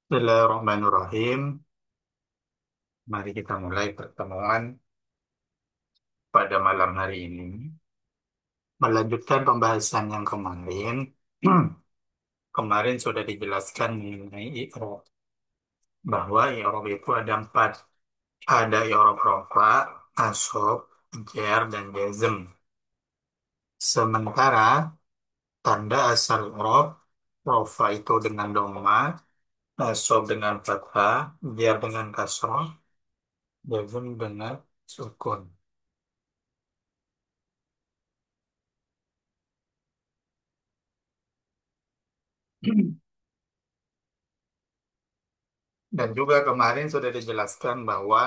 Bismillahirrahmanirrahim. Mari kita mulai pertemuan pada malam hari ini. Melanjutkan pembahasan yang kemarin. Kemarin sudah dijelaskan mengenai i'rab. Bahwa i'rab itu ada empat. Ada i'rab rafa, nasab, jar, dan jazm. Sementara tanda asal i'rab, rafa itu dengan dhamma, nasab dengan fathah, jar dengan kasrah, jazm dengan sukun. Dan juga kemarin sudah dijelaskan bahwa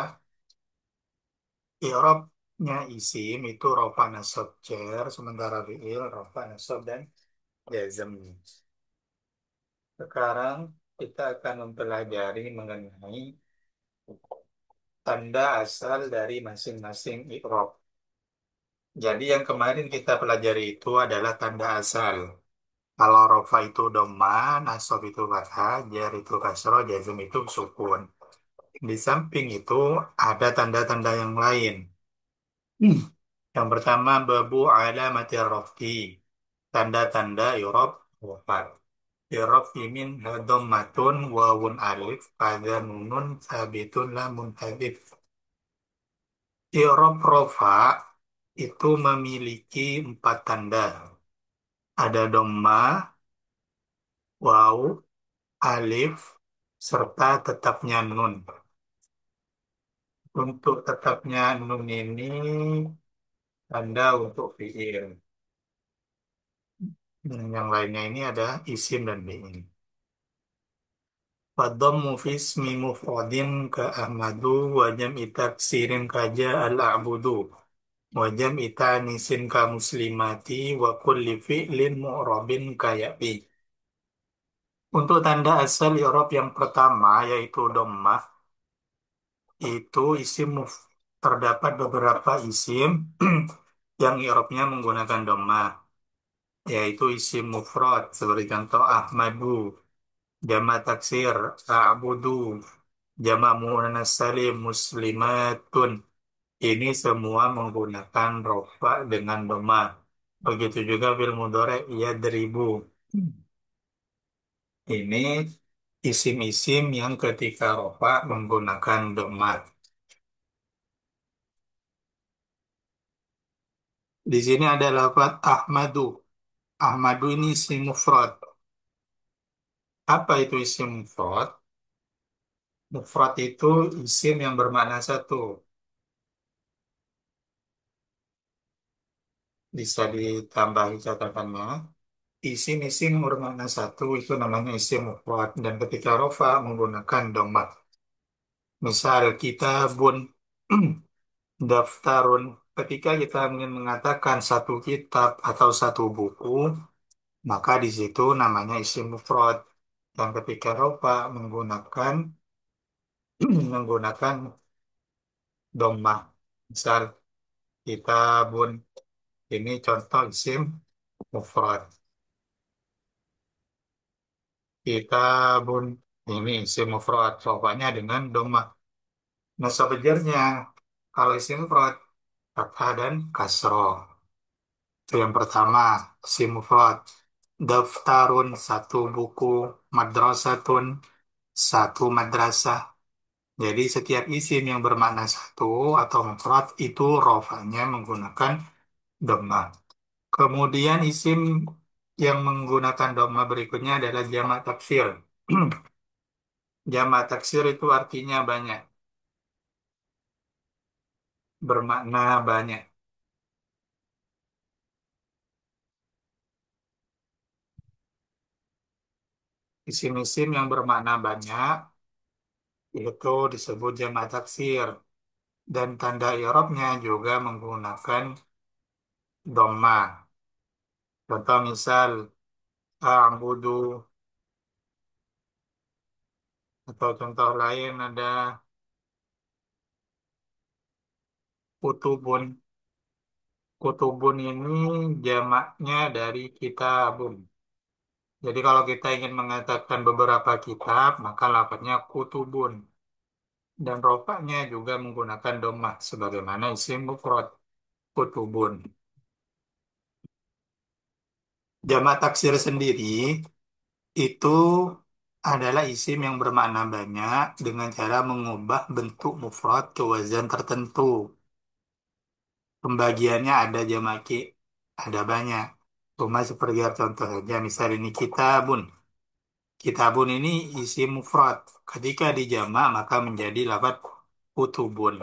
i'rabnya isim itu rafa nasab jar, sementara fi'il rafa nasab dan jazm. Sekarang kita akan mempelajari mengenai tanda asal dari masing-masing i'rab. Jadi yang kemarin kita pelajari itu adalah tanda asal. Kalau rafa itu dhamma, nasab itu fathah, jar itu kasroh, jazm itu sukun. Di samping itu ada tanda-tanda yang lain. Yang pertama babu alamati raf'i. Tanda-tanda i'rab rafa. I'rab min dhammatun wawun alif pada nunun sabitun lamun hadif. I'rab rafa itu memiliki empat tanda. Ada dhamma, waw, alif, serta tetapnya nun. Untuk tetapnya nun ini tanda untuk fi'il. Dan yang lainnya ini ada isim dan fi'il. Wadhammu fi ismi mufradin ka Ahmadu wa jam'i taksirin ka al-a'budu wa jam'i ta'nisin ka muslimati wa kulli fi'lin mu'rabin ka ya'bi. Untuk tanda asal i'rab yang pertama yaitu dhammah itu isim terdapat beberapa isim yang i'rabnya menggunakan dhammah yaitu isim mufrad seperti contoh Ahmadu, jama taksir a'budu, jamak muannas salim muslimatun. Ini semua menggunakan rofa dengan dhamma. Begitu juga fil mudhari yadribu. Ini isim-isim yang ketika rofa menggunakan dhamma. Di sini ada lafaz Ahmadu. Ahmadu ini isim mufrad. Apa itu isim mufrad? Mufrad itu isim yang bermakna satu. Bisa ditambahi catatannya. Isim-isim bermakna satu itu namanya isim mufrad dan ketika rofa menggunakan dhamma. Misal kitabun, daftarun. Ketika kita ingin mengatakan satu kitab atau satu buku, maka di situ namanya isim mufrad. Dan ketika rofa menggunakan menggunakan dhamma. Misal kitabun ini contoh isim mufrad. Kitabun ini isim mufrad. Rofanya dengan dhamma. Nasab jarnya kalau isim mufrad fathah dan kasroh. Itu yang pertama, isim mufrad. Daftarun satu buku, madrasatun satu madrasah. Jadi setiap isim yang bermakna satu atau mufrad itu rofanya menggunakan dhamma. Kemudian isim yang menggunakan dhamma berikutnya adalah jamak taksir. Jamak taksir itu artinya banyak, bermakna banyak. Isim-isim yang bermakna banyak itu disebut jamak taksir dan tanda i'rabnya juga menggunakan dhamma. Contoh misal a'budu atau contoh lain ada kutubun. Kutubun ini jamaknya dari kitabun. Jadi kalau kita ingin mengatakan beberapa kitab, maka lafadznya kutubun. Dan rofaknya juga menggunakan domah sebagaimana isim mufrad kutubun. Jamak taksir sendiri itu adalah isim yang bermakna banyak dengan cara mengubah bentuk mufrad ke wazan tertentu. Pembagiannya ada jamaki, ada banyak. Cuma seperti contoh saja, misal ini kitabun. Kitabun ini isim mufrad. Ketika dijamak maka menjadi lafaz kutubun.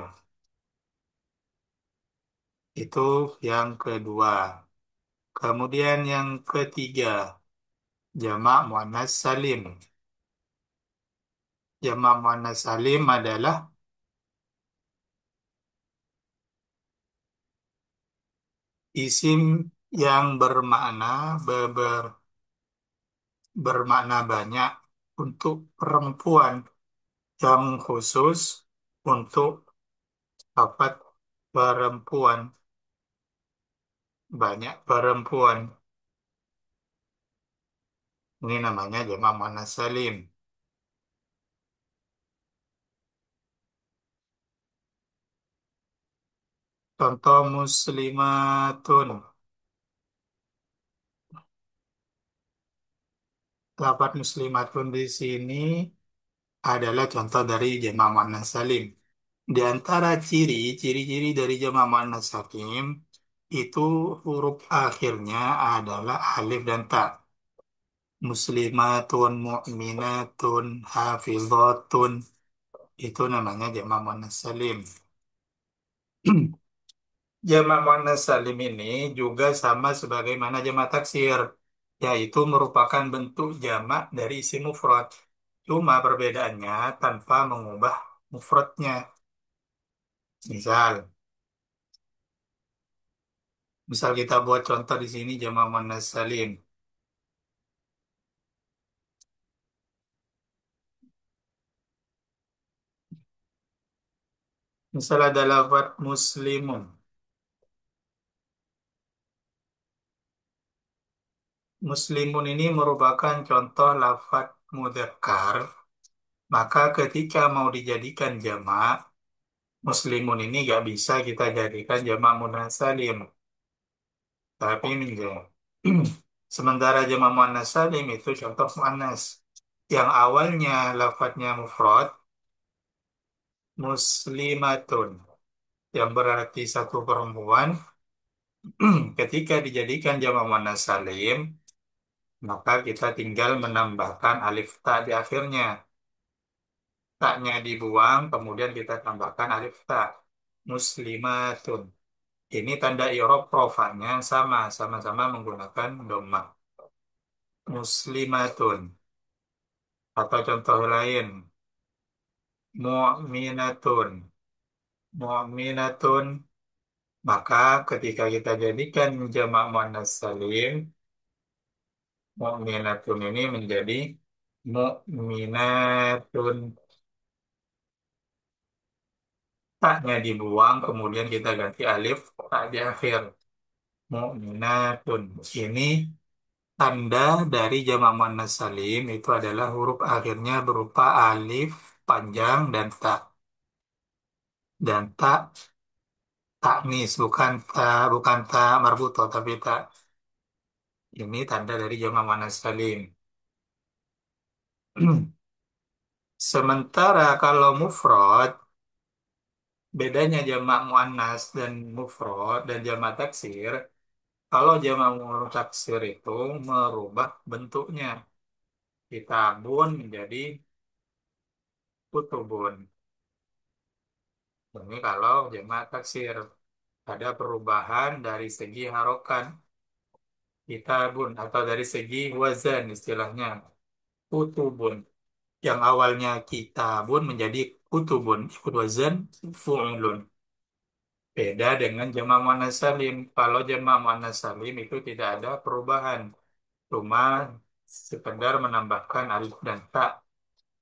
Itu yang kedua. Kemudian yang ketiga, jamak muannas salim. Jamak muannas salim adalah isim yang bermakna banyak untuk perempuan, yang khusus untuk lafaz perempuan, banyak perempuan. Ini namanya jamak muannas salim. Contoh muslimatun. Lafaz muslimatun di sini adalah contoh dari jamak muannas salim. Di antara ciri-ciri dari jamak muannas salim itu huruf akhirnya adalah alif dan ta. Muslimatun, mu'minatun, hafizatun. Itu namanya jamak muannas salim. Jamak muannas salim ini juga sama sebagaimana jamak taksir, yaitu merupakan bentuk jamak dari isim mufrad. Cuma perbedaannya tanpa mengubah mufradnya. Misal, misal kita buat contoh di sini jamak muannas salim. Misal ada lafaz muslimun. Muslimun ini merupakan contoh lafaz mudzakkar. Maka ketika mau dijadikan jamak, muslimun ini nggak bisa kita jadikan jamak muannas salim. Tapi menjadi. Sementara jamak muannas salim itu contoh muannas. Yang awalnya lafadznya mufrad, muslimatun. Yang berarti satu perempuan, ketika dijadikan jamak muannas salim, maka kita tinggal menambahkan alif ta di akhirnya. Tak-nya dibuang, kemudian kita tambahkan alif ta. Muslimatun. Ini tanda i'rab rofanya sama-sama menggunakan dhammah. Muslimatun. Atau contoh lain, mu'minatun. Mu'minatun. Maka ketika kita jadikan jamak muannas salim, mu'minatun ini menjadi mu'minatun. Tak-nya dibuang, kemudian kita ganti alif tak di akhir. Mu'minatun. Ini tanda dari jamak muannas salim itu adalah huruf akhirnya berupa alif panjang dan tak. Dan tak taknis bukan tak marbuto tapi tak. Ini tanda dari jamak muannas salim. Sementara kalau mufrad, bedanya jamak muannas dan mufrad dan jamak taksir, kalau jamak taksir itu merubah bentuknya. Kitabun menjadi kutubun. Ini kalau jamak taksir ada perubahan dari segi harokan kitabun atau dari segi wazan istilahnya kutubun. Yang awalnya kitabun menjadi kutubun ikut wazan fu'ulun. Beda dengan jamak muannas salim. Kalau jamak muannas salim itu tidak ada perubahan, cuma sekedar menambahkan alif dan ta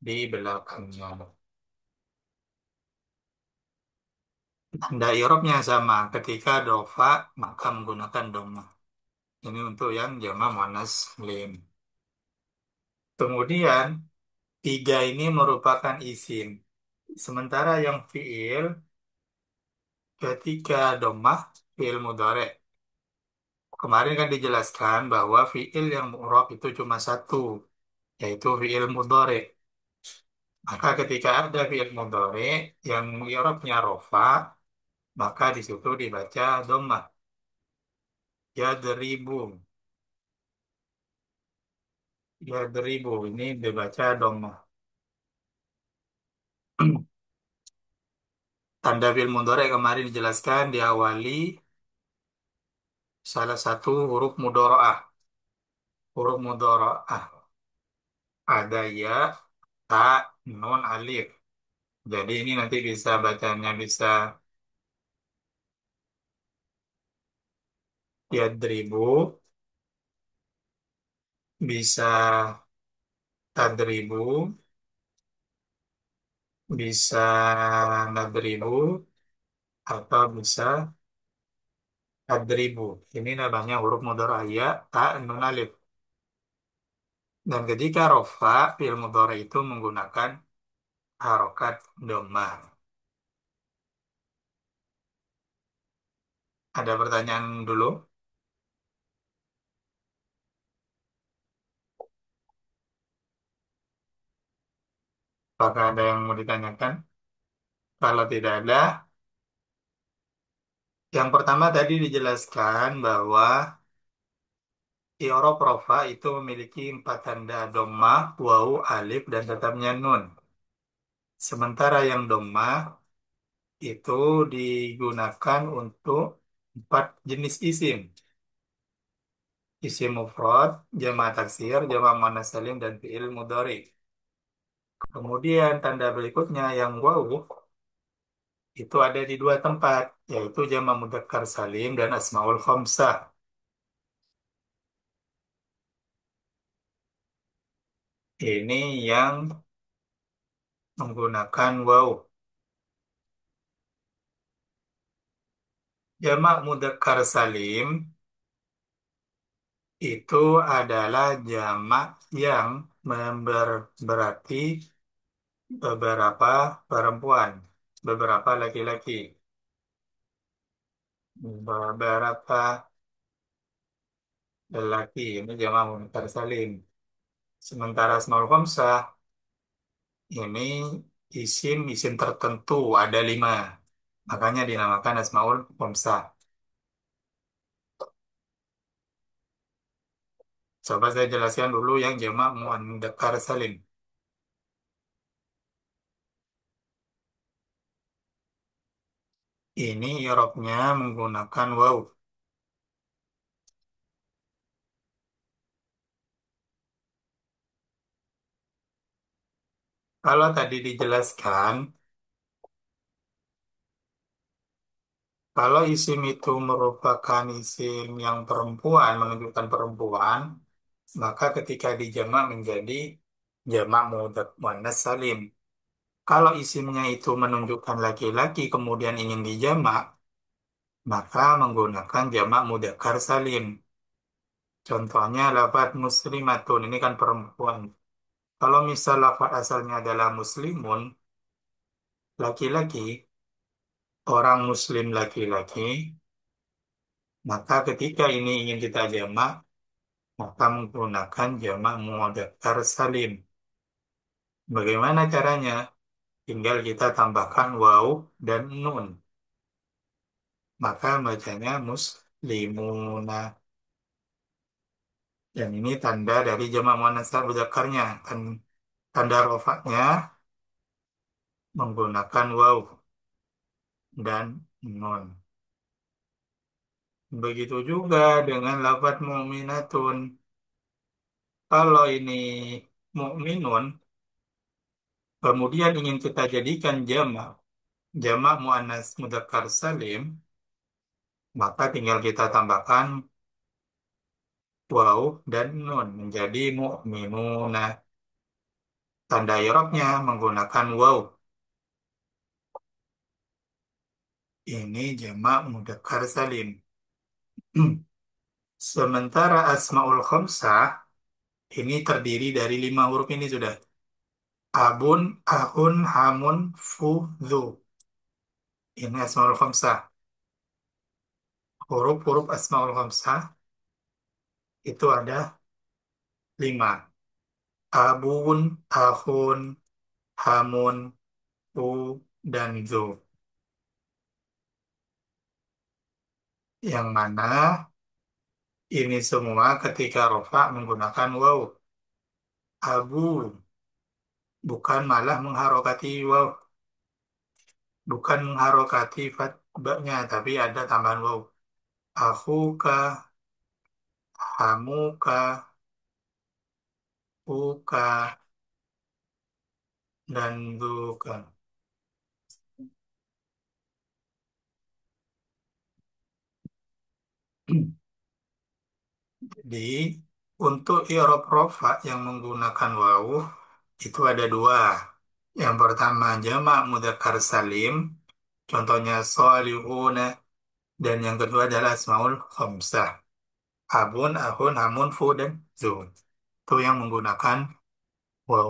di belakangnya. Tanda i'rabnya sama. Ketika dofa maka menggunakan doma. Ini untuk yang jamak muannas salim. Kemudian tiga ini merupakan isim. Sementara yang fiil ketika domah fiil mudhari. Kemarin kan dijelaskan bahwa fiil yang mu'rab itu cuma satu, yaitu fiil mudhari. Maka ketika ada fiil mudhari yang i'rabnya rofa, maka di situ dibaca dhammah. Yadribu, yadribu ini dibaca dhammah. Tanda fiil mudhari kemarin dijelaskan diawali salah satu huruf mudharaah. Huruf mudharaah ada ya, ta, nun, alif. Jadi ini nanti bisa bacanya bisa yadribu, bisa tadribu, bisa nadribu, atau bisa adribu. Ini namanya huruf mudhari ya, ta, nun, alif. Dan ketika rofa, fi'il mudhari itu menggunakan harokat dhammah. Ada pertanyaan dulu? Apakah ada yang mau ditanyakan? Kalau tidak ada, yang pertama tadi dijelaskan bahwa i'rab rofa itu memiliki empat tanda dhammah, wawu, alif, dan tetapnya nun. Sementara yang dhammah itu digunakan untuk empat jenis isim. Isim mufrad, jamak taksir, jamak muannas salim, dan fi'il mudhari. Kemudian tanda berikutnya yang wawu itu ada di dua tempat, yaitu jamak mudzakkar salim dan asmaul khamsah. Ini yang menggunakan wawu. Jamak mudzakkar salim itu adalah jamak yang berarti beberapa perempuan, beberapa laki-laki, beberapa lelaki. Ini jamak mudzakkar salim. Sementara asmaul khamsah ini isim tertentu ada lima. Makanya dinamakan asmaul khamsah. Coba saya jelaskan dulu yang jamak muannatsar salim. Ini i'rabnya menggunakan waw. Kalau tadi dijelaskan, kalau isim itu merupakan isim yang perempuan, menunjukkan perempuan, maka ketika dijamak menjadi jamak muannas salim. Kalau isimnya itu menunjukkan laki-laki kemudian ingin dijamak, maka menggunakan jamak mudzakkar salim. Contohnya lafaz muslimatun ini kan perempuan. Kalau misal lafaz asalnya adalah muslimun, laki-laki, orang muslim laki-laki, maka ketika ini ingin kita jamak, maka menggunakan jamak mudzakkar salim. Bagaimana caranya? Tinggal kita tambahkan waw dan nun. Maka bacanya muslimuna. Dan ini tanda dari jamak muannats mudzakarnya. Tanda rofaknya menggunakan waw dan nun. Begitu juga dengan lafaz mu'minatun. Kalau ini mu'minun, kemudian ingin kita jadikan jamak muannas mudzakkar salim, maka tinggal kita tambahkan waw dan nun menjadi mu'minuna. Tanda i'rabnya menggunakan waw. Ini jamak mudzakkar salim. Sementara asmaul khamsah Ini terdiri dari 5 huruf ini sudah. Abun, ahun, hamun, fu, dhu. Ini Asmaul Khamsah. Huruf-huruf Asmaul Khamsah itu ada 5. Abun, ahun, hamun, fu, dan dhu. Yang mana ini semua ketika rofa menggunakan waw. Abu, bukan malah mengharokati waw. Bukan mengharokati fatbanya, tapi ada tambahan waw. Akhuka, hamuka, uka, dan duka. Jadi, untuk i'rab rofa yang menggunakan waw, itu ada 2. Yang pertama, jamak mudzakkar salim, contohnya solihuna, dan yang kedua adalah asmaul khamsah. Abun, ahun, hamun, fu, dan zu. Itu yang menggunakan waw.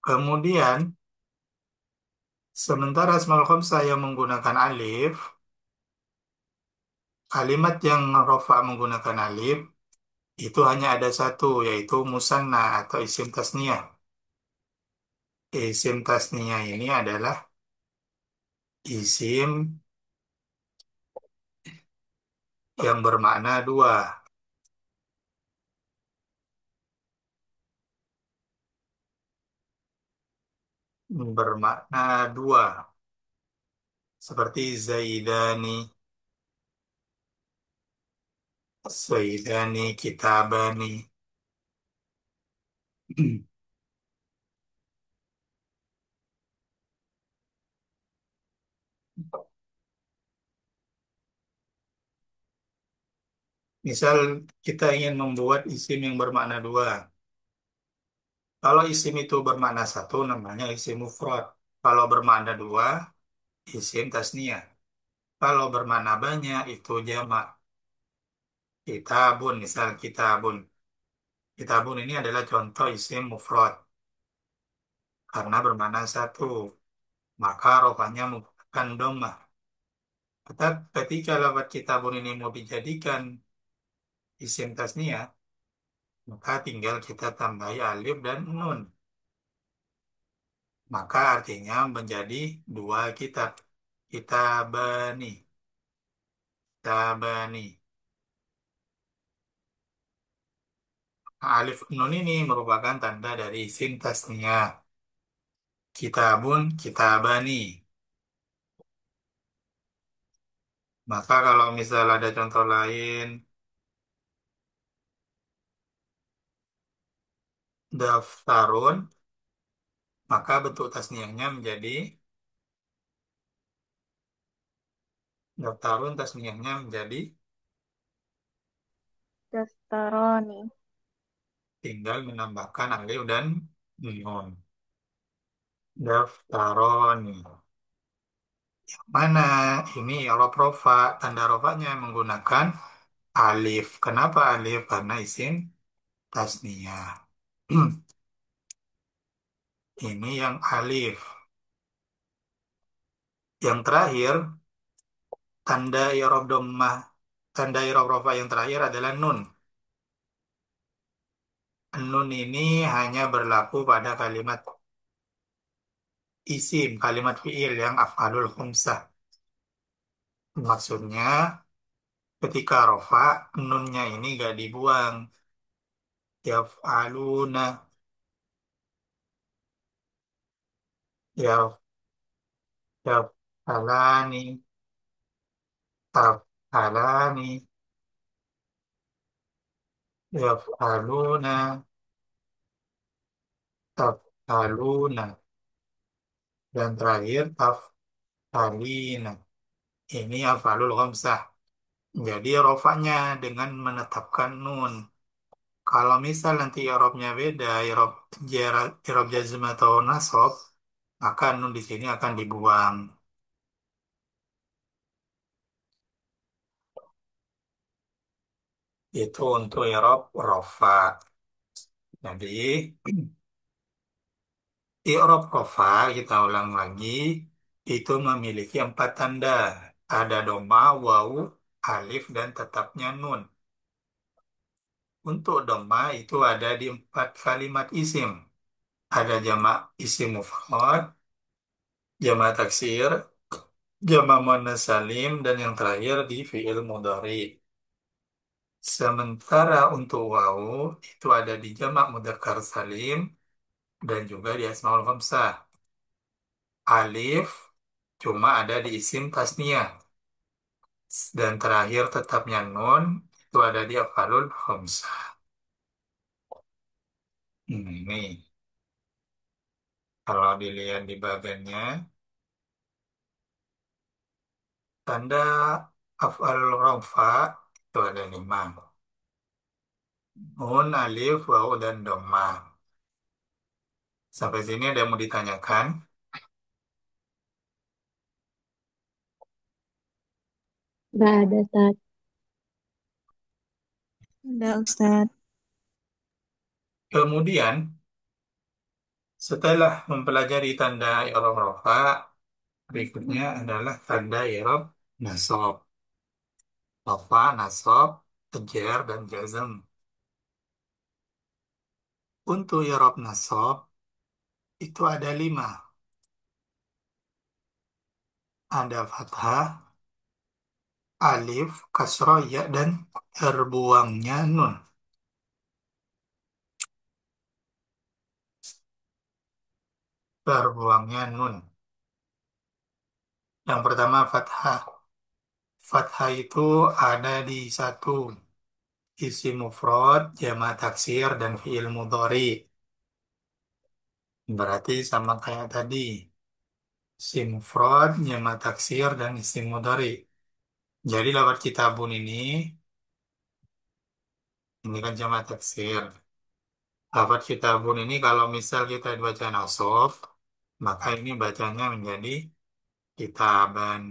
Kemudian, sementara asmaul khamsah yang menggunakan alif, kalimat yang rofa menggunakan alif, itu hanya ada satu, yaitu musanna atau isim tasniyah. Isim tasniyah ini adalah isim yang bermakna dua. Bermakna dua. Seperti Zaidani, Zaidani, Kitabani. Misal kita ingin membuat isim yang bermakna dua. Kalau isim itu bermakna satu, namanya isim mufrad. Kalau bermakna dua, isim tasniyah. Kalau bermakna banyak, itu jamak. Kitabun, misal kitabun. Kitabun ini adalah contoh isim mufrad. Karena bermakna satu, maka rofanya menggunakan dhammah. Ketika lafaz kitabun ini mau dijadikan isim tasniyah, maka tinggal kita tambahi alif dan nun. Maka artinya menjadi 2 kitab. Kitabani, kitabani. Alif nun ini merupakan tanda dari isim tasniyah. Kitabun, kitabani. Maka kalau misal ada contoh lain, daftarun, maka bentuk tasniyahnya menjadi daftarun, tasniyahnya menjadi Dastaroni. tinggal menambahkan alif dan nun. Daftaroni. Mana ini Arab rofa, tanda rofanya menggunakan alif. Kenapa alif? Karena isim tasniyah. Ini yang alif. Yang terakhir, tanda i'rab dhammah, tanda i'rab rofa yang terakhir adalah nun. Nun ini hanya berlaku pada kalimat isim, kalimat fiil yang af'alul khamsah. Maksudnya, ketika rofa, nunnya ini gak dibuang. Yaf'aluna, yaf, yaf'alani, taf'alani, yaf'aluna, taf'aluna. Dan terakhir, taf'alina. Ini af'alul khamsah. Jadi rofanya dengan menetapkan nun. Kalau misal nanti i'rabnya beda, i'rab jazm atau nasab, maka nun di sini akan dibuang. Itu untuk i'rab rofa. Jadi, i'rab rofa, kita ulang lagi, itu memiliki empat tanda. Ada doma, wawu, alif, dan tetapnya nun. Untuk doma itu ada di empat kalimat isim. Ada jamak isim mufrad, jamak taksir, jamak muannas salim, dan yang terakhir di fi'il mudhari. Sementara untuk wawu itu ada di jamak mudzakkar salim dan juga di asmaul khamsah. Alif cuma ada di isim tasniyah dan terakhir tetapnya nun itu ada di afalul khamsah. Ini kalau dilihat di bagiannya tanda afalul rafa itu ada lima. Nun, alif, wawu, dan dhamma. Sampai sini ada yang mau ditanyakan? Nggak ada, Ustaz. Udah, Ustadz. Kemudian setelah mempelajari tanda i'rab rafa, berikutnya adalah tanda i'rab nasab. Rafa, nasab, jar, dan jazm. Untuk i'rab nasab itu ada lima. Ada fathah, alif, kasroh, ya, dan terbuangnya nun. Terbuangnya nun. Yang pertama fathah. Fathah itu ada di satu isim mufrad, jamak taksir, dan fi'il mudhari. Berarti sama kayak tadi. Isim mufrad, jamak taksir, dan isim mudhari. Jadi lafaz kitabun ini kan jamak taksir. Lafaz kitabun ini kalau misal kita baca nasab, maka ini bacanya menjadi kitaban.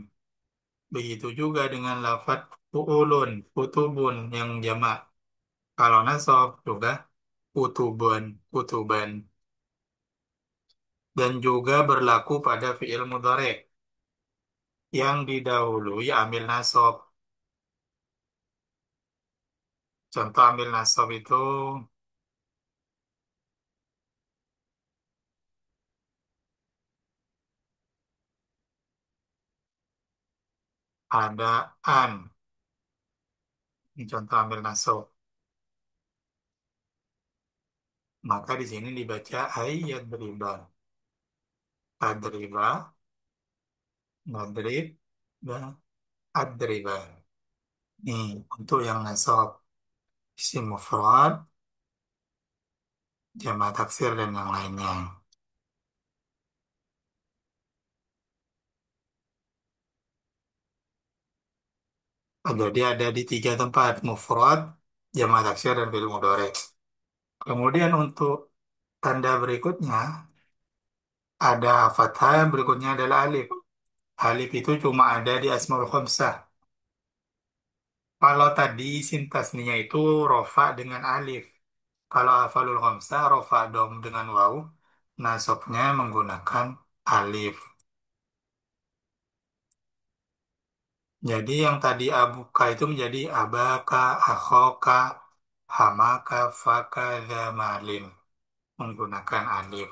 Begitu juga dengan lafaz fu'ulun, kutubun yang jamak. Kalau nasab juga kutubun, kutuban. Dan juga berlaku pada fi'il mudhari yang didahului amil nasab. Contoh amil nasab itu ada an. Ini contoh amil nasab. Maka di sini dibaca ayat beriba. Adriba, madrib, dan adriba. Nih, untuk yang nasab. Isim mufrad, jamak taksir, dan yang lainnya. Jadi ada di tiga tempat. Mufrad, jamak taksir, dan fi'il mudhari. Kemudian untuk tanda berikutnya, ada fathah, yang berikutnya adalah alif. Alif itu cuma ada di Asmaul Khamsah. Kalau tadi sintasnya itu rofa dengan alif. Kalau hafalul khamsah, rofa dom dengan waw, nasabnya menggunakan alif. Jadi yang tadi abuka itu menjadi abaka, akhoka, hamaka, faka, zamalin. Menggunakan alif.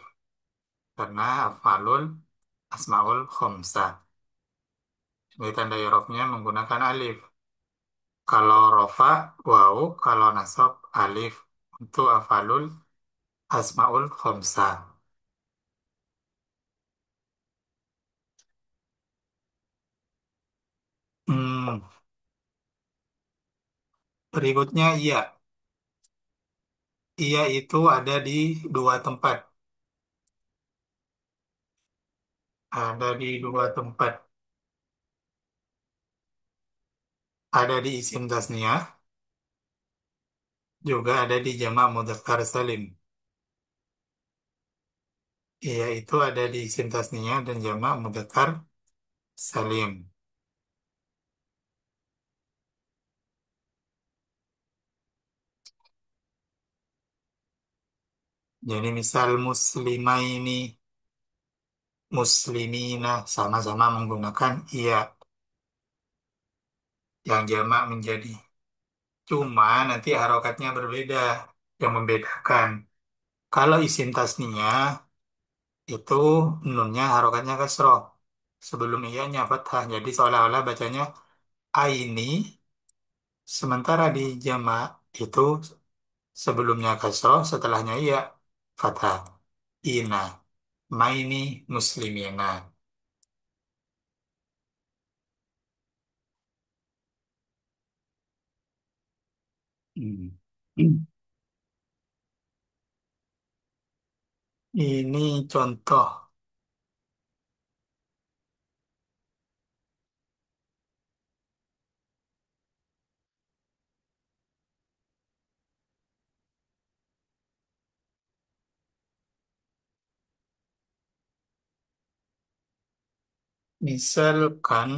Karena hafalul asmaul khamsah. Jadi tanda i'rabnya menggunakan alif. Kalau rofa, waw. Kalau nasab, alif. Untuk afalul asmaul khamsah. Hmm, berikutnya iya. Iya itu ada di dua tempat. Ada di dua tempat. Ada di isim tasniyah, juga ada di jamak mudzakkar salim. Iya itu ada di isim tasniyah dan jamak mudzakkar salim. Jadi misal muslimaini, muslimina sama-sama menggunakan iya yang jamak menjadi. Cuma nanti harokatnya berbeda yang membedakan. Kalau isim tasniah itu nunnya harokatnya kasroh. Sebelum iyanya fathah. Jadi seolah-olah bacanya aini. Sementara di jamak itu sebelumnya kasroh, setelahnya iya fathah. Ina, maini, muslimina. Hmm. Ini contoh. Misalkan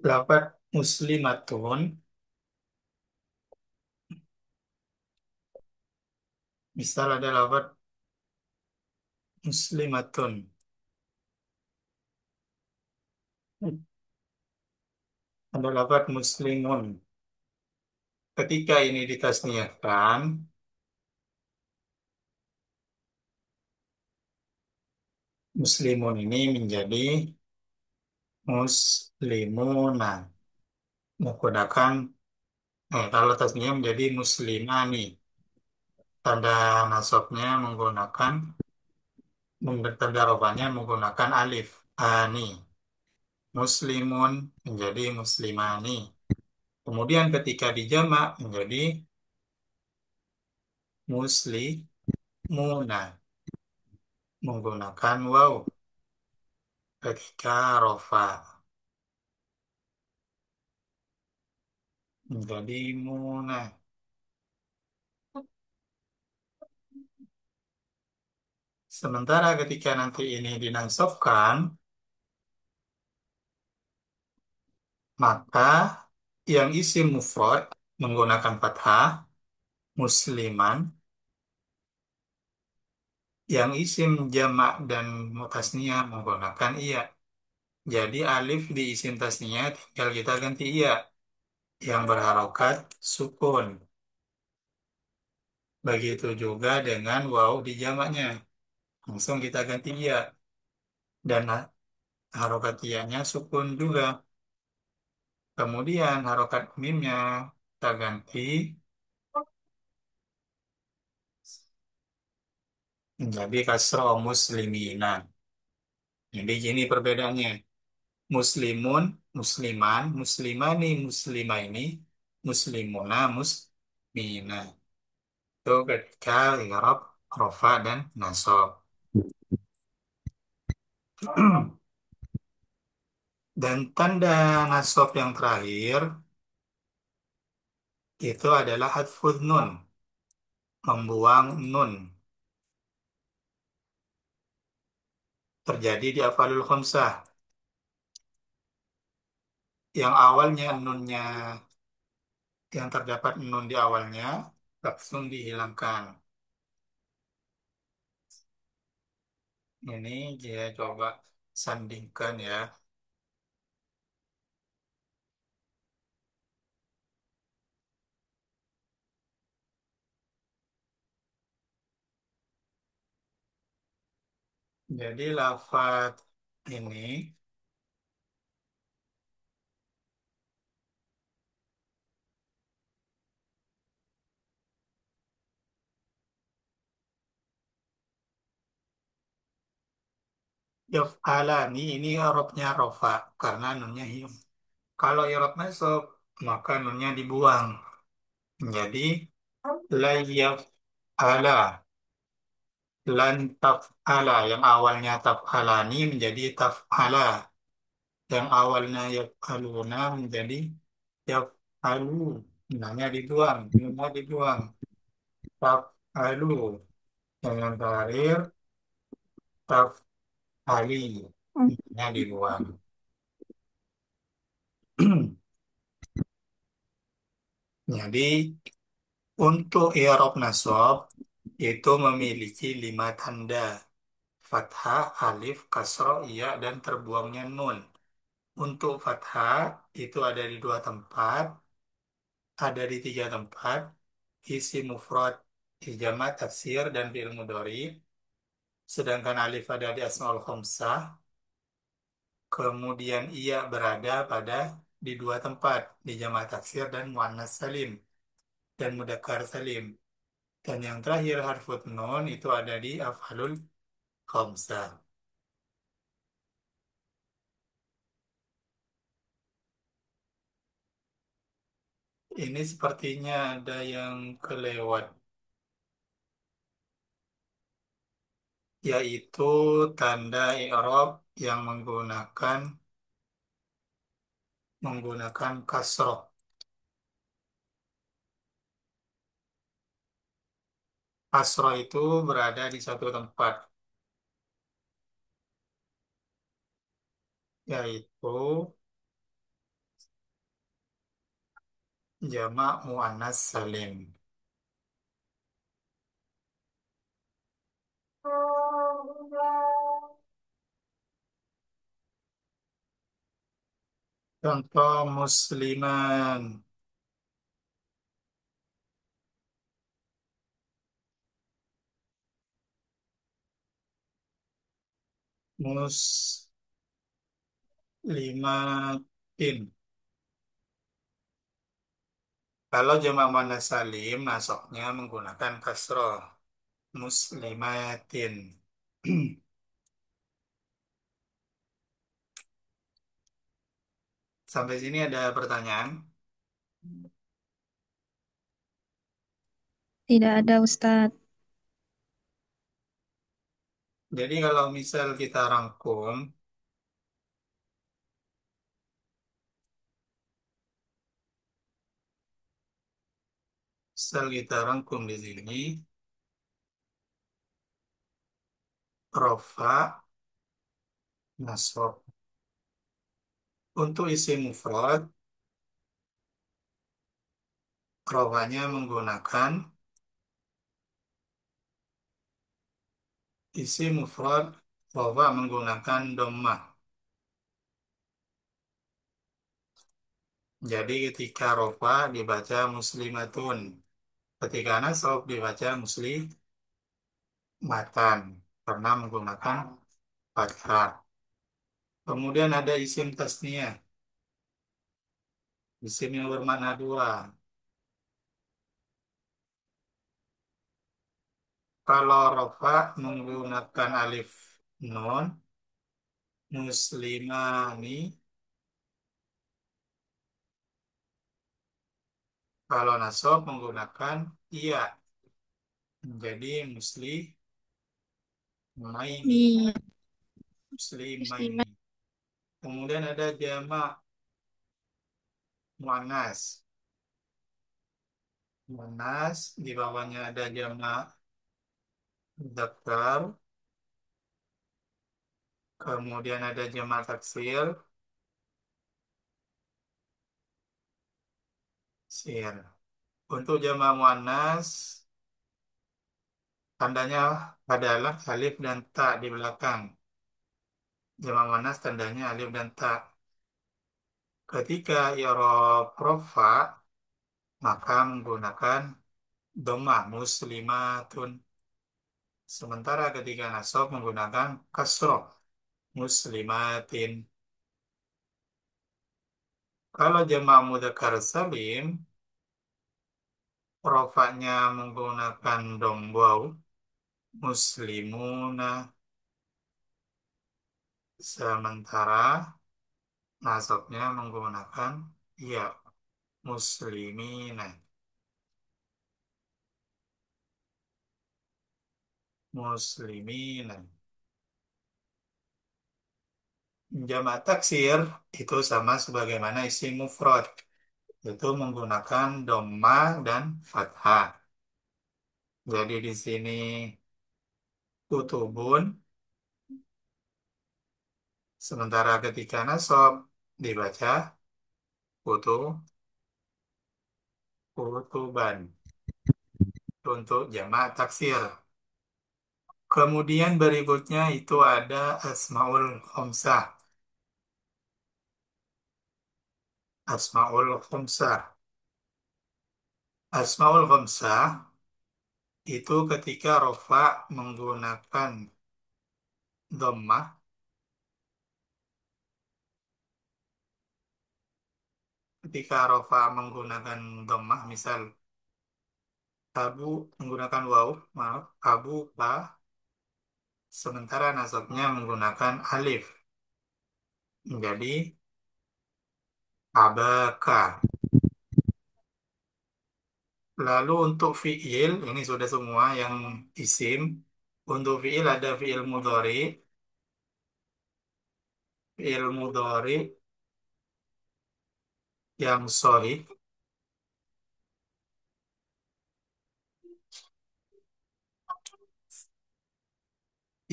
lafaz muslimatun, misal ada lafaz muslimatun, ada lafaz muslimun. Ketika ini ditasniahkan, muslimun ini menjadi muslimuna. Menggunakan, kalau tasniah menjadi muslimani. Tanda nasabnya menggunakan, tanda rofanya menggunakan alif. Ani. Muslimun menjadi muslimani. Kemudian ketika dijamak menjadi muslimuna menggunakan waw ketika rofa menjadi muna. Sementara ketika nanti ini dinansabkan, maka yang isim mufrad menggunakan fathah musliman, yang isim jamak dan mutasnia menggunakan iya. Jadi alif di isim tasnia tinggal kita ganti iya yang berharokat sukun. Begitu juga dengan waw di jamaknya. Langsung kita ganti iya. Dan harokat iyanya sukun juga. Kemudian harokat mimnya kita ganti menjadi kasroh muslimina. Jadi ini perbedaannya. Muslimun, musliman, muslimani, muslimaini, muslimuna, musmina. Itu ketika i'rab, rofa, dan nasab. Dan tanda nasab yang terakhir itu adalah hadfudz nun, membuang nun. Terjadi di afalul khamsah. Yang awalnya nunnya, yang terdapat nun di awalnya, langsung dihilangkan. Ini dia coba sandingkan ya. Jadi lafaz ini, yaf'alani, ini irobnya rofa, karena nunnya hium. Kalau irob nasab, maka nunnya dibuang. Jadi, la yaf'ala, lan taf'ala, yang awalnya taf'alani menjadi taf'ala. Yang awalnya yaf'aluna menjadi yaf'alu. Nunnya dibuang, nunnya dibuang. Taf'alu. Dan yang terakhir, taf'ali. Nunnya dibuang. Jadi Untuk i'rab nasab itu memiliki 5 tanda. Fathah, alif, kasroh, iya, dan terbuangnya nun. Untuk fathah itu ada di 2 tempat, ada di 3 tempat, isi mufrad, jamak, taksir, dan fi'il mudhari. Sedangkan alif ada di asmaul khamsah, kemudian iya berada di 2 tempat, di jamak taksir dan muannas salim dan mudzakkar salim. Dan yang terakhir harfut nun itu ada di af'alul khamsah. Ini sepertinya ada yang kelewat, yaitu tanda i'rab yang menggunakan kasroh. Kasroh itu berada di 1 tempat, yaitu jamak muannas salim. Contoh musliman, muslimatin. Kalau jamak muannas salim, nasabnya menggunakan kasroh. Muslimatin. Sampai sini ada pertanyaan. Tidak ada Ustadz. Jadi kalau misal kita rangkum, di sini, rofa, nasab. Untuk isi mufrad, rofanya menggunakan isi mufrad, rofa menggunakan dhammah. Jadi ketika rofa dibaca muslimatun, ketika nasab dibaca muslimatan karena menggunakan fathah. Kemudian ada isim tasniyah, isim yang bermakna dua. Kalau rofa menggunakan alif nun, muslimani. Kalau nasab menggunakan iya, menjadi muslimaini, Iya, muslimat. muslimaini. Kemudian ada jamak muannas. Muannas di bawahnya ada jamak dzakar, kemudian ada jamak taksir, sir. Untuk jamak muannas tandanya adalah alif dan ta di belakang. Jamak muannas tandanya alif dan ta. Ketika i'rab rofa maka menggunakan dhammah muslimatun. Sementara ketika nasab menggunakan kasroh muslimatin. Kalau jamak mudzakkar salim, rofaknya menggunakan dombau muslimuna. Sementara nasabnya menggunakan ya muslimina. Muslimina. Jamak taksir itu sama sebagaimana isi mufrad, itu menggunakan dhamma dan fathah. Jadi di sini kutubun, sementara ketika nasab dibaca kutu kutuban. untuk jamak taksir. Kemudian berikutnya itu ada asmaul khamsah. Asmaul khamsah. Asmaul khamsah itu ketika rofa menggunakan dhammah, ketika rofa menggunakan dhammah, misal abu menggunakan waw, maaf, abu ba, sementara nasabnya menggunakan alif, menjadi abaka. Lalu untuk fiil, ini sudah semua yang isim. Untuk fiil ada fiil mudhari yang sahih.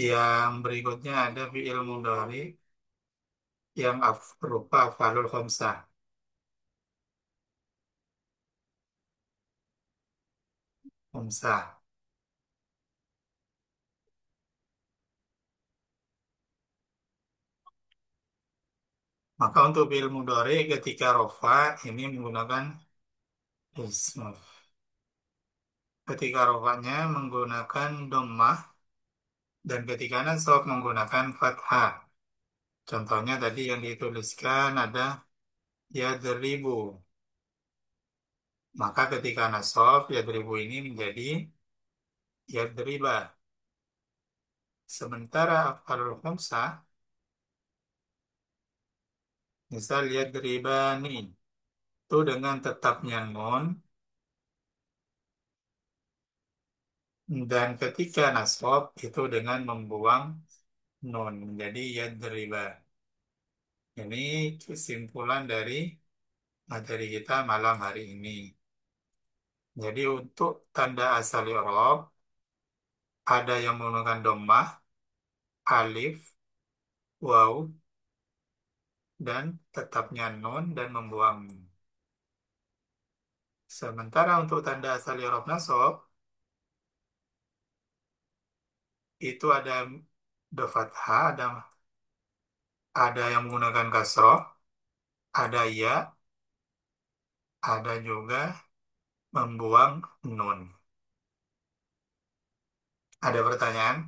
Yang berikutnya ada fiil mudhari yang berupa af'alul khamsah. Khamsah. Maka untuk fiil mudhari ketika rofa ini menggunakan ism. Ketika rofanya menggunakan dhammah dan ketika nasab menggunakan fathah. Contohnya tadi yang dituliskan ada yadribu. Maka ketika nasab yadribu ini menjadi yadriba. Sementara af'alul khamsah misal yadribani itu dengan tetapnya nun dan ketika nasab itu dengan membuang nun menjadi yadriba. Ini kesimpulan dari materi kita malam hari ini. Jadi untuk tanda asal i'rab ada yang menggunakan dhammah, alif, waw, dan tetapnya nun dan membuang nun. Sementara untuk tanda asal i'rab nasab itu ada fathah, ada yang menggunakan kasroh, ada ya, ada juga membuang nun. Ada pertanyaan?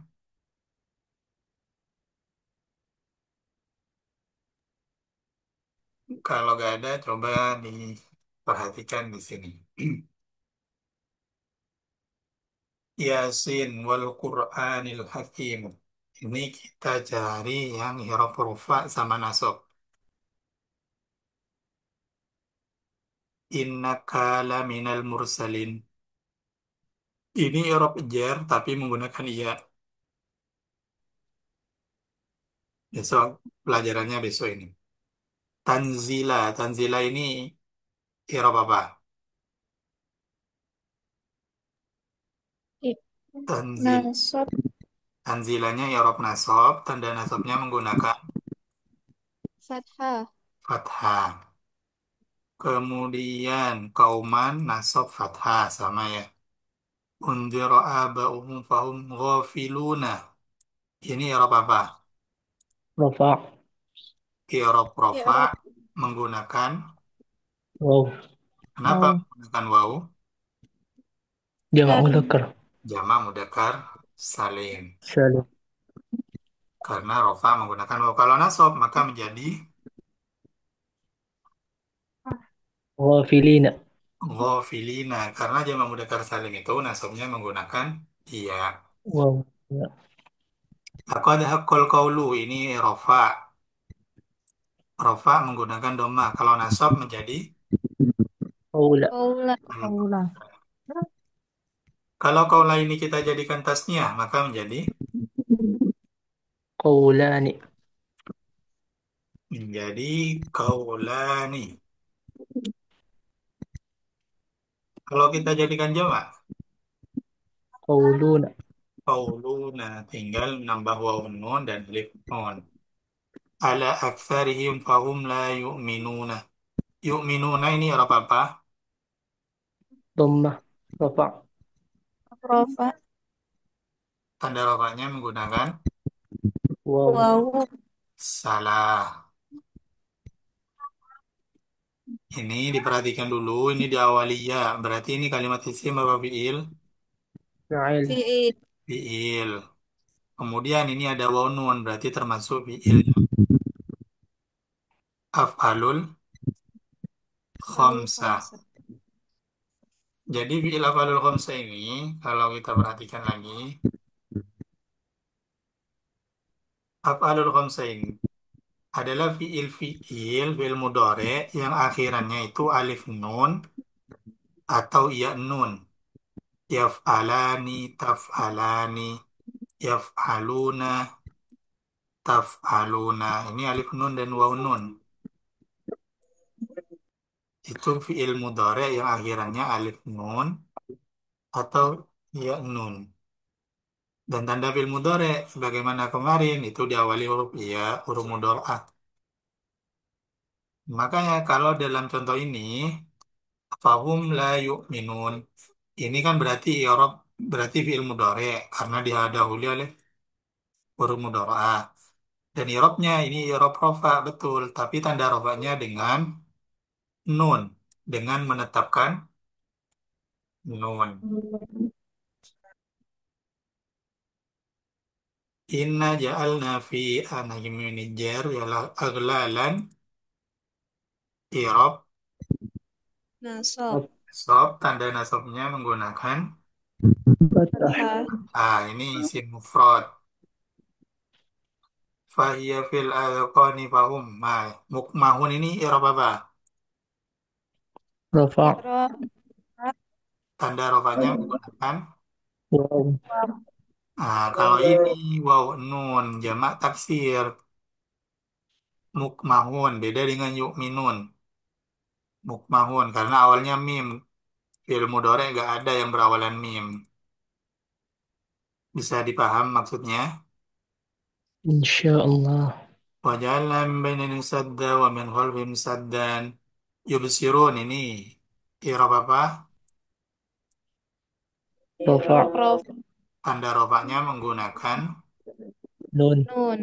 Kalau nggak ada, coba diperhatikan di sini. Yasin wal Qur'anil Hakim. Ini kita cari yang huruf rufa sama nasab. Innaka minal mursalin. Ini huruf jar tapi menggunakan iya. Besok pelajarannya besok ini. Tanzila. Tanzila ini huruf apa? I- Tanzil. Nasab Tanzilanya huruf nasab. Tanda nasabnya menggunakan fathah. fathah. Kemudian kauman nasab fathah sama ya. Undira aba'uhum fahum ghafiluna. Ini huruf apa? رفع Huruf rofa I'rab menggunakan واو kenapa waw. menggunakan waw? جمع Karena مذكر Jama mudzakkar salim. سالم Karena rofa menggunakan waw. Kalau nasab maka menjadi غافلين ghafilina. Karena jama mudzakkar salim itu nasabnya menggunakan iya. واو Laqad haqqal qawlu ini rofa. Rofa menggunakan doma. Kalau nasab menjadi قول Qaula. hmm. Qaula. Kalau kaula ini kita jadikan tasniah maka قولان menjadi kaulani. Kalau kita jadikan jamak قولون qauluna tinggal nambah waw nun dan alif nun. Ala aktsarihim fahum la yu'minuna. Yu'minuna ini huruf apa? ضمة رفع Rofa. Tanda rofaknya menggunakan Wow. Wawu. salah. Ini diperhatikan dulu, ini di awaliyah. Berarti ini kalimat isim apa fi'il? Fa'il. Fi'il. Fi'il. Kemudian ini ada waw nun, berarti termasuk fi'il af'alul Alul khamsah. khamsah. Jadi fi'il af'alul khamsah ini, kalau kita perhatikan lagi, af'alul khamsah ini adalah fi'il mudhari yang akhirannya itu alif nun atau ya nun. Yaf'alani, taf'alani, yaf'aluna, taf'aluna. Ini alif nun dan waw nun. Itu fi'il mudhari yang akhirannya alif nun atau ya nun. Dan tanda fi'il mudhari sebagaimana kemarin itu diawali huruf ya, huruf mudhari'ah. Makanya kalau dalam contoh ini fahum la yu'minun. Ini kan berarti i'rab berarti fi'il mudhari karena dihadahului oleh huruf mudhari'ah. Dan i'rabnya ini i'rab rofa betul, tapi tanda rofanya dengan nun dengan menetapkan nun. Inna ja'alna fi anahim jar yalah aglalan i'rab Nasab. sob tanda nasabnya menggunakan Fathah. Fathah. ini isim mufrad. Fahiyya fil adqani fahum mukmahun ini i'rab apa? Rafa'. Iqra. Tanda rofanya menggunakan Wow. kalau ini waw nun jamak taksir mukmahun beda dengan yu'minun. Mukmahun karena awalnya mim. Fi'il mudhari nggak ada yang berawalan mim. Bisa dipaham maksudnya? Insyaallah. Waja'alna min bainihim sadda wa min khalfihim saddan. Yubsirun ini i'rab apa? Rafa'. Rofa. Tanda rofaknya menggunakan Nun. Nun.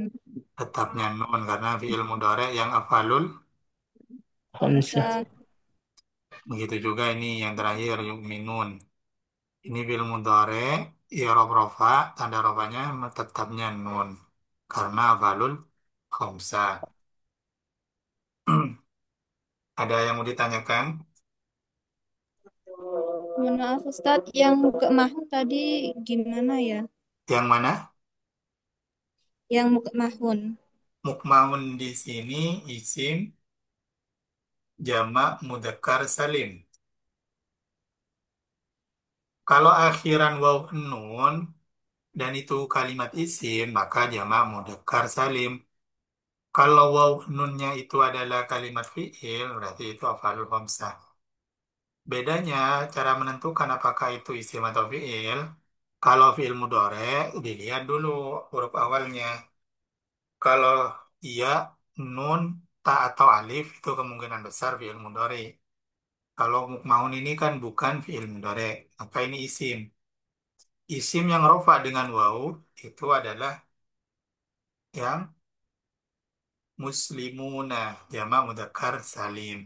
tetapnya nun karena fi'il mudhari yang afalul. Khamsah. Hamzah. Begitu juga ini yang terakhir yu'minun. Ini fi'il mudhari i'rab rofa tanda rofanya tetapnya nun karena afalul khamsah. Ada yang mau ditanyakan? Mohon maaf Ustadz, yang buka mahun tadi gimana ya? Yang mana? Yang buka mahun. Mukmaun di sini isim jamak mudzakkar salim. Kalau akhiran waw nun dan itu kalimat isim, maka jamak mudzakkar salim. Kalau waw nunnya itu adalah kalimat fi'il, berarti itu afalul khamsah. Bedanya cara menentukan apakah itu isim atau fi'il. Kalau fi'il mudhari dilihat dulu huruf awalnya. Kalau iya, nun, ta atau alif itu kemungkinan besar fi'il mudhari. Kalau mukmaun ini kan bukan fi'il mudhari, maka ini isim. Isim yang rofa dengan waw itu adalah yang muslimuna, jamak mudzakkar salim.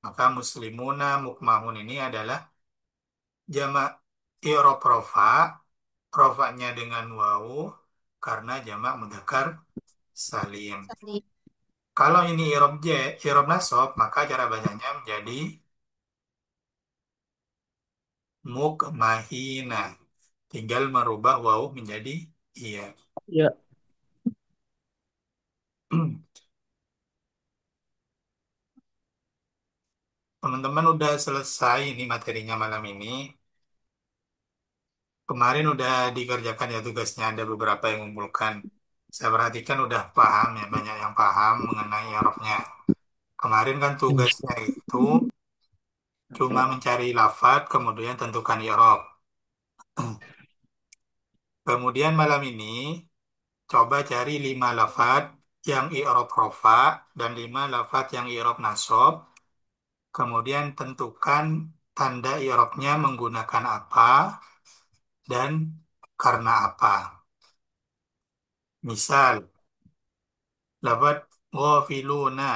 Maka muslimuna mukmaun ini adalah jamak i'rab rofa, rofanya dengan waw karena jamak mudzakkar salim. Salih. Kalau ini i'rab nasab, maka cara bacanya menjadi mukmahina. Tinggal merubah waw menjadi iya. Ya. Teman-teman udah selesai ini materinya malam ini. Kemarin udah dikerjakan ya tugasnya, ada beberapa yang mengumpulkan. Saya perhatikan udah paham ya, banyak yang paham mengenai Arabnya. Kemarin kan tugasnya Insya- itu cuma mencari lafadz, kemudian tentukan i'rab. Kemudian malam ini coba cari 5 lafadz yang i'rab rofa dan 5 lafadz yang i'rab nasab. Kemudian tentukan tanda i'rabnya menggunakan apa dan karena apa. Misal, lafad ghafiluna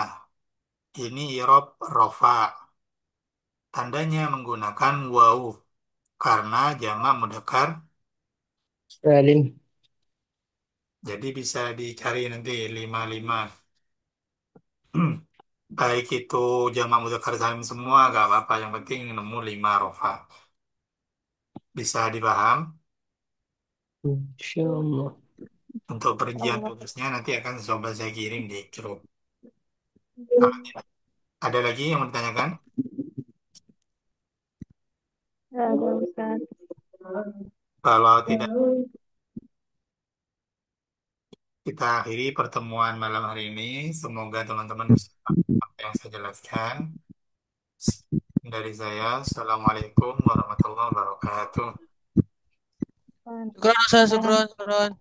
ini irob rofa. Tandanya menggunakan waw karena jamak mudzakkar. Salim. Jadi bisa dicari nanti 55. Baik itu jamak mudzakkar salim semua gak apa-apa. Yang penting nemu 5 rofa. Bisa dipaham? Insyaallah. Untuk perincian Allah. tugasnya nanti akan coba saya kirim di grup. Kalau ada lagi yang mau ditanyakan? Ya, ada Ustaz. Kalau tidak, kita akhiri pertemuan malam hari ini. Semoga teman-teman bisa paham apa yang saya jelaskan. Dari saya, Assalamualaikum warahmatullahi wabarakatuh. Syukran, Ustaz. Waalaikumsalam. Syukran.